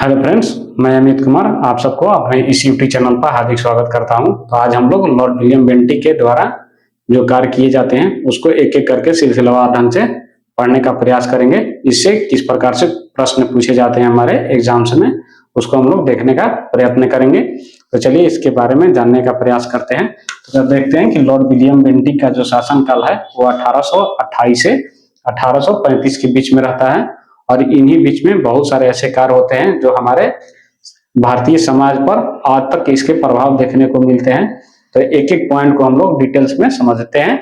Hello friends, मैं अमित कुमार आप सबको अपने इस यूट्यूब चैनल पर हार्दिक स्वागत करता हूं। तो आज हम लोग लॉर्ड विलियम बेंटिक के द्वारा जो कार्य किए जाते हैं उसको एक एक करके सिलसिलेवार ढंग से पढ़ने का प्रयास करेंगे। इससे किस प्रकार से प्रश्न पूछे जाते हैं हमारे एग्जाम्स में, उसको हम लोग देखने का प्रयत्न करेंगे। तो चलिए इसके बारे में जानने का प्रयास करते हैं। तो देखते हैं कि लॉर्ड विलियम बेंटिक का जो शासनकाल है वो 1828 से 1835 के बीच में रहता है। और इन्हीं बीच में बहुत सारे ऐसे कार्य होते हैं जो हमारे भारतीय समाज पर आज तक इसके प्रभाव देखने को मिलते हैं। तो एक एक पॉइंट को हम लोग डिटेल्स में समझते हैं।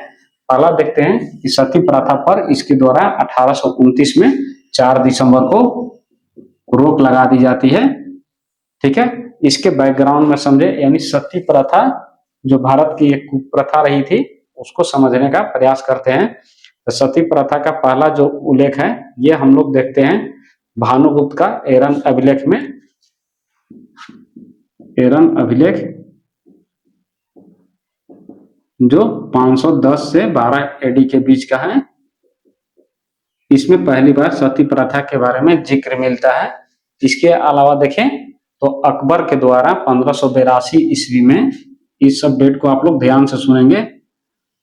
पहला देखते हैं कि सती प्रथा पर इसके द्वारा 1829 में 4 दिसंबर को रोक लगा दी जाती है। ठीक है, इसके बैकग्राउंड में समझे, यानी सती प्रथा जो भारत की एक कुप्रथा रही थी उसको समझने का प्रयास करते हैं। तो सती प्रथा का पहला जो उल्लेख है ये हम लोग देखते हैं भानुगुप्त का एरन अभिलेख में। एरन अभिलेख जो 510 से 12 एडी के बीच का है, इसमें पहली बार सती प्रथा के बारे में जिक्र मिलता है। इसके अलावा देखें तो अकबर के द्वारा 1582 ईस्वी में, इस सब डेट को आप लोग ध्यान से सुनेंगे,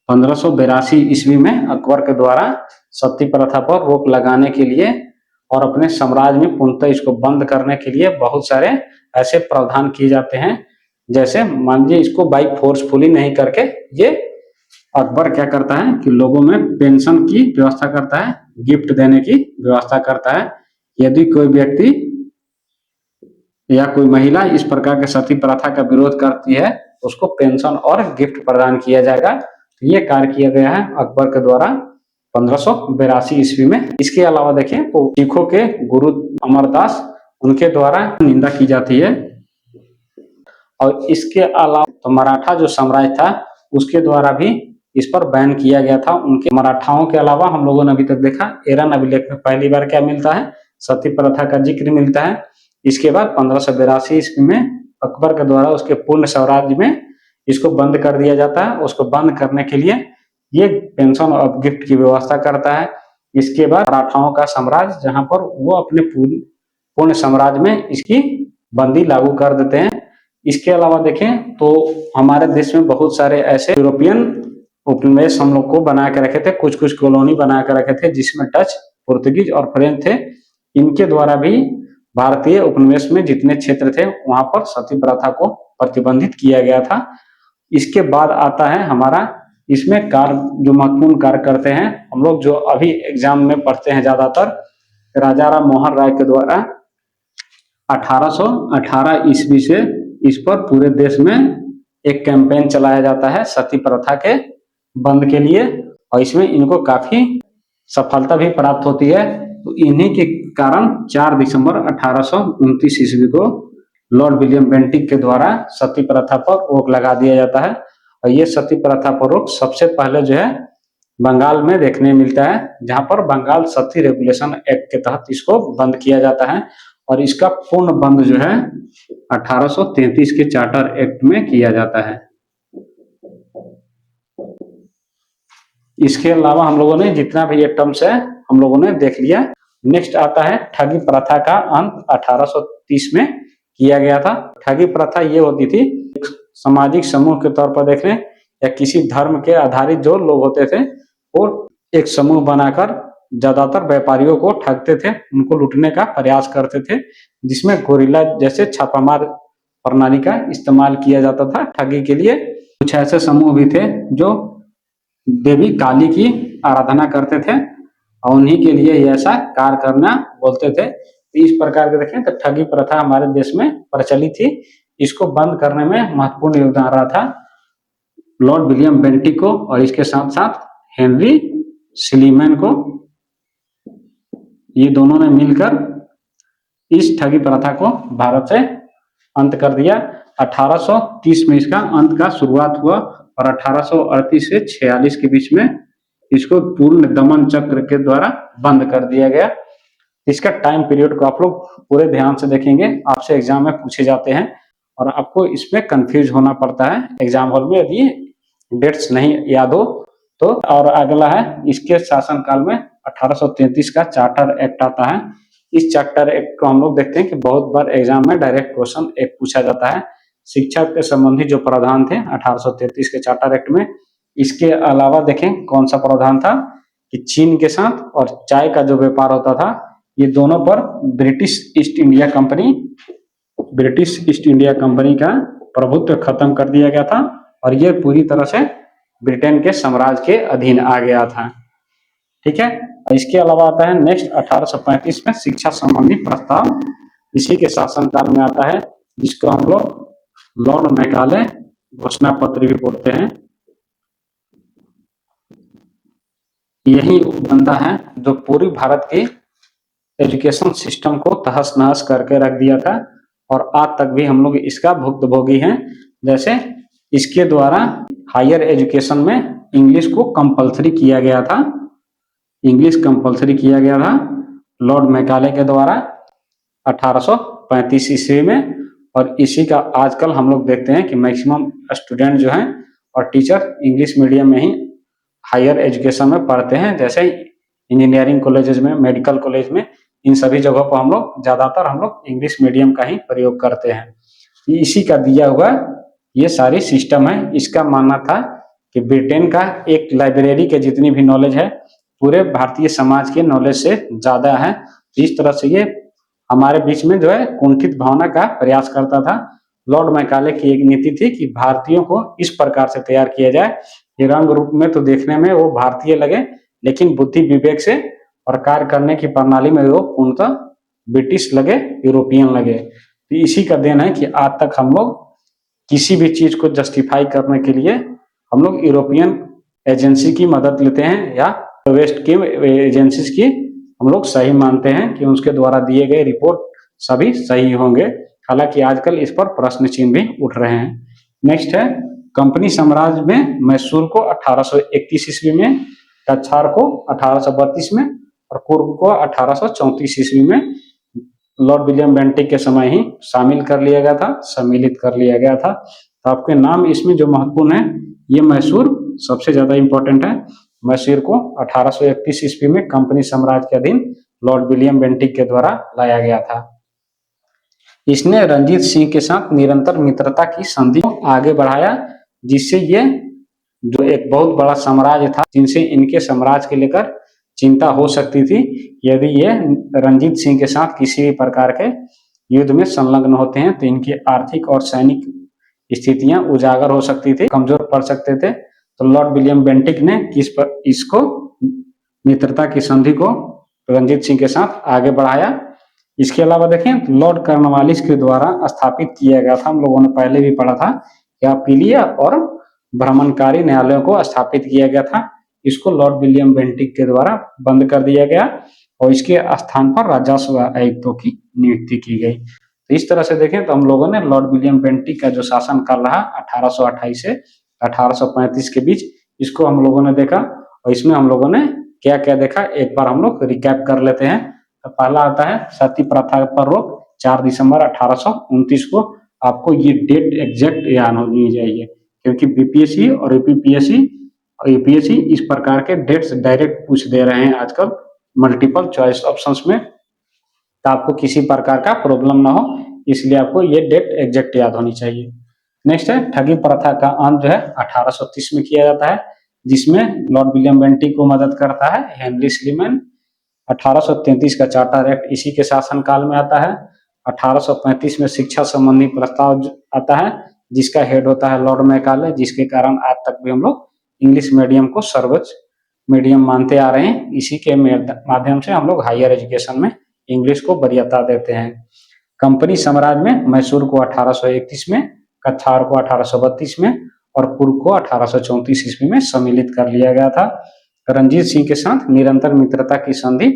1582 ईस्वी में अकबर के द्वारा सती प्रथा पर रोक लगाने के लिए और अपने साम्राज्य में पूर्णतः इसको बंद करने के लिए बहुत सारे ऐसे प्रावधान किए जाते हैं। जैसे मान लीजिए इसको बाई फोर्सफुली नहीं करके ये अकबर क्या करता है कि लोगों में पेंशन की व्यवस्था करता है, गिफ्ट देने की व्यवस्था करता है। यदि कोई व्यक्ति या कोई महिला इस प्रकार के सती प्रथा का विरोध करती है तो उसको पेंशन और गिफ्ट प्रदान किया जाएगा। तो ये कार्य किया गया है अकबर के द्वारा 1582 ईस्वी में। इसके अलावा देखें तो सिखों के गुरु अमरदास, उनके द्वारा निंदा की जाती है। और इसके अलावा तो मराठा जो साम्राज्य था उसके द्वारा भी इस पर बैन किया गया था। उनके मराठाओं के अलावा हम लोगों ने अभी तक देखा एरन अभिलेख में पहली बार क्या मिलता है, सती प्रथा का जिक्र मिलता है। इसके बाद 1582 ईस्वी में अकबर के द्वारा उसके पूर्ण स्वराज्य में इसको बंद कर दिया जाता है। उसको बंद करने के लिए ये पेंशन और गिफ्ट की व्यवस्था करता है। इसके बाद मराठाओं का साम्राज्य, जहां पर वो अपने पूर्ण साम्राज्य में इसकी बंदी लागू कर देते हैं। इसके अलावा देखें तो हमारे देश में बहुत सारे ऐसे यूरोपियन उपनिवेश हम लोग को बना के रखे थे, कुछ कुछ कॉलोनी बना के रखे थे जिसमें डच, पुर्तगीज और फ्रेंच थे। इनके द्वारा भी भारतीय उपनिवेश में जितने क्षेत्र थे वहां पर सती प्रथा को प्रतिबंधित किया गया था। इसके बाद आता है हमारा, इसमें कार्य जो महत्वपूर्ण कार्य करते हैं हम लोग, जो अभी एग्जाम में पढ़ते हैं ज्यादातर, राजा राम मोहन राय के द्वारा 1818 ईस्वी से इस पर पूरे देश में एक कैंपेन चलाया जाता है सती प्रथा के बंद के लिए। और इसमें इनको काफी सफलता भी प्राप्त होती है। तो इन्हीं के कारण 4 दिसंबर 1829 ईस्वी को लॉर्ड विलियम बेंटिक के द्वारा सती प्रथा पर रोक लगा दिया जाता है। और ये सती प्रथा पर रोक सबसे पहले जो है बंगाल में देखने मिलता है, जहां पर बंगाल सती रेगुलेशन एक्ट के तहत इसको बंद किया जाता है। और इसका पूर्ण बंद जो है 1833 के चार्टर एक्ट में किया जाता है। इसके अलावा हम लोगों ने जितना भी ये टर्म्स है हम लोगों ने देख लिया। नेक्स्ट आता है ठगी प्रथा का अंत 1830 में किया गया था। ठगी प्रथा ये होती थी, एक सामाजिक समूह के तौर पर देख लें या किसी धर्म के आधारित जो लोग होते थे वो एक समूह बनाकर ज्यादातर व्यापारियों को ठगते थे, उनको लूटने का प्रयास करते थे, जिसमें गोरिल्ला जैसे छापामार प्रणाली का इस्तेमाल किया जाता था ठगी के लिए। कुछ ऐसे समूह भी थे जो देवी काली की आराधना करते थे और उन्हीं के लिए ऐसा कार्य करना बोलते थे। इस प्रकार के देखें तो ठगी प्रथा हमारे देश में प्रचलित थी। इसको बंद करने में महत्वपूर्ण योगदान रहा था लॉर्ड विलियम बेंटिक को और इसके साथ साथ हेनरी स्लीमैन को। ये दोनों ने मिलकर इस ठगी प्रथा को भारत से अंत कर दिया। 1830 में इसका अंत का शुरुआत हुआ और 1838 से 46 के बीच में इसको पूर्ण दमन चक्र के द्वारा बंद कर दिया गया। इसका टाइम पीरियड को आप लोग पूरे ध्यान से देखेंगे, आपसे एग्जाम में पूछे जाते हैं और आपको इसमें कंफ्यूज होना पड़ता है एग्जाम हॉल में यदि डेट्स नहीं याद हो तो। और अगला है इसके शासनकाल में 1833 का चार्टर एक्ट आता है। इस चैप्टर एक को हम लोग देखते हैं कि बहुत बार एग्जाम में डायरेक्ट क्वेश्चन एक पूछा जाता है। शिक्षा के संबंधी जो प्रावधान थे 1833 के चार्टर एक्ट में, इसके अलावा देखें कौन सा प्रावधान था कि चीन के साथ और चाय का जो व्यापार होता था, ये दोनों पर ब्रिटिश ईस्ट इंडिया कंपनी का प्रभुत्व खत्म कर दिया गया था और ये पूरी तरह से ब्रिटेन के साम्राज्य के अधीन आ गया था। ठीक है, इसके अलावा आता है नेक्स्ट 1835 में शिक्षा संबंधी प्रस्ताव, इसी के शासनकाल में आता है, जिसको हम लोग लॉर्ड मैकाले घोषणा पत्र भी बोलते हैं। यही बंदा है जो पूरी भारत की एजुकेशन सिस्टम को तहस नहस करके रख दिया था और आज तक भी हम लोग इसका भुक्तभोगी हैं। जैसे इसके द्वारा हायर एजुकेशन में इंग्लिश को कंपलसरी किया गया था, लॉर्ड मैकाले के द्वारा 1835 ईस्वी में। और इसी का आजकल हम लोग देखते हैं कि मैक्सिमम स्टूडेंट जो हैं और टीचर इंग्लिश मीडियम में ही हायर एजुकेशन में पढ़ते हैं, जैसे इंजीनियरिंग कॉलेजेस में, मेडिकल कॉलेज में, इन सभी जगहों पर हम लोग ज्यादातर इंग्लिश मीडियम का ही प्रयोग करते हैं। इसी का दिया हुआ ये सारी सिस्टम है। इसका मानना था कि ब्रिटेन का एक लाइब्रेरी के जितनी भी नॉलेज है पूरे भारतीय समाज के नॉलेज से ज्यादा है। इस तरह से ये हमारे बीच में जो है कुंठित भावना का प्रयास करता था। लॉर्ड मैकाले की एक नीति थी कि भारतीयों को इस प्रकार से तैयार किया जाए कि रंग रूप में तो देखने में वो भारतीय लगे, लेकिन बुद्धि विवेक से और कार्य करने की प्रणाली में वो पूर्णतः ब्रिटिश लगे, यूरोपियन लगे। तो इसी का देन है कि आज तक हम लोग किसी भी चीज को जस्टिफाई करने के लिए हम लोग यूरोपियन एजेंसी की मदद लेते हैं या वेस्ट की एजेंसीज की हम लोग सही मानते हैं कि उसके द्वारा दिए गए रिपोर्ट सभी सही होंगे। हालांकि आजकल इस पर प्रश्न चिन्ह भी उठ रहे हैं। नेक्स्ट है कंपनी साम्राज्य में मैसूर को 1831 ईस्वी में, कछार को 1832 में और कुर्ग को 1834 ईस्वी में लॉर्ड विलियम बेंटिक के समय ही सम्मिलित कर लिया गया था। तो आपके नाम इसमें जो महत्वपूर्ण है, ये मैसूर सबसे ज्यादा इंपॉर्टेंट है। मैसूर को 1831 ईस्वी में कंपनी साम्राज्य के अधीन लॉर्ड विलियम बेंटिक के द्वारा लाया गया था। इसने रंजीत सिंह के साथ निरंतर मित्रता की संधि को आगे बढ़ाया, जिससे ये जो एक बहुत बड़ा साम्राज्य था, जिनसे इनके साम्राज्य के लेकर चिंता हो सकती थी, यदि ये रंजीत सिंह के साथ किसी भी प्रकार के युद्ध में संलग्न होते हैं तो इनकी आर्थिक और सैनिक स्थितियां उजागर हो सकती थी, कमजोर पड़ सकते थे। तो लॉर्ड विलियम बेंटिक ने इसको मित्रता की संधि को रंजीत सिंह के साथ आगे बढ़ाया। इसके अलावा देखें तो लॉर्ड कॉर्नवालिस के द्वारा स्थापित किया गया था, हम लोगों ने पहले भी पढ़ा था, या अपीलीय और भ्रमणकारी न्यायालयों को स्थापित किया गया था। इसको लॉर्ड विलियम बेंटिक के द्वारा बंद कर दिया गया और इसके स्थान पर राजस्व आयुक्तों की नियुक्ति की गई। तो इस तरह से देखें तो हम लोगों ने लॉर्ड विलियम बेंटिक का जो शासन काल रहा 1828 से 1835 के बीच, इसको हम लोगों ने देखा और इसमें हम लोगों ने क्या क्या देखा एक बार हम लोग रिकैप कर लेते हैं। तो पहला आता है सती प्रथा पर रोक, 4 दिसंबर 1829 को। आपको ये डेट एग्जैक्ट याद होनी चाहिए, क्योंकि बीपीएससी और यूपीएससी इस प्रकार के डेट्स डायरेक्ट पूछ दे रहे हैं आजकल मल्टीपल चॉइस ऑप्शंस में, तो आपको किसी प्रकार का प्रॉब्लम ना हो, इसलिए आपको ये डेट एग्जैक्ट याद होनी चाहिए। नेक्स्ट है ठगी प्रथा का अंत जो है 1830 में किया जाता है, जिसमें लॉर्ड विलियम बेंटिक को मदद करता है हेनरी स्लीमैन। 1833 का चार्टर एक्ट इसी के शासनकाल में आता है। 1835 में शिक्षा संबंधी प्रस्ताव आता है, जिसका हेड होता है लॉर्ड मैकाले, जिसके कारण आज तक भी हम लोग इंग्लिश मीडियम को सर्वोच्च मीडियम मानते आ रहे हैं। इसी के माध्यम से हम लोग हायर एजुकेशन में इंग्लिश को वरीयता देते हैं। कंपनी साम्राज्य में मैसूर को 1831 में, कछार को 1832 में और कुर्ग को 1834 ईस्वी में सम्मिलित कर लिया गया था। रंजीत सिंह के साथ निरंतर मित्रता की संधि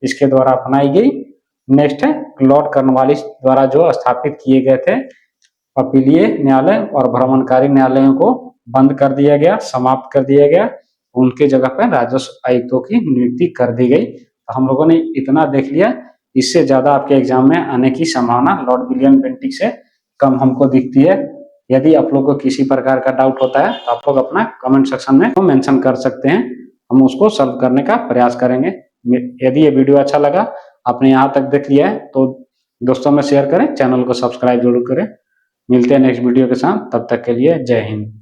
इसके द्वारा अपनाई गई। नेक्स्ट है लॉर्ड कॉर्नवालिस द्वारा जो स्थापित किए गए थे अपीलीय न्यायालय और भ्रमणकारी न्यायालयों को बंद कर दिया गया, समाप्त कर दिया गया, उनके जगह पर राजस्व आयुक्तों की नियुक्ति कर दी गई। तो हम लोगों ने इतना देख लिया, इससे ज्यादा आपके एग्जाम में आने की संभावना लॉर्ड विलियम बेंटिक से कम हमको दिखती है। यदि आप लोग को किसी प्रकार का डाउट होता है तो आप लोग अपना कमेंट सेक्शन में मेंशन कर सकते हैं, हम उसको सॉल्व करने का प्रयास करेंगे। यदि ये वीडियो अच्छा लगा आपने यहाँ तक देख लिया है तो दोस्तों में शेयर करें, चैनल को सब्सक्राइब जरूर करें। मिलते हैं नेक्स्ट वीडियो के साथ, तब तक के लिए जय हिंद।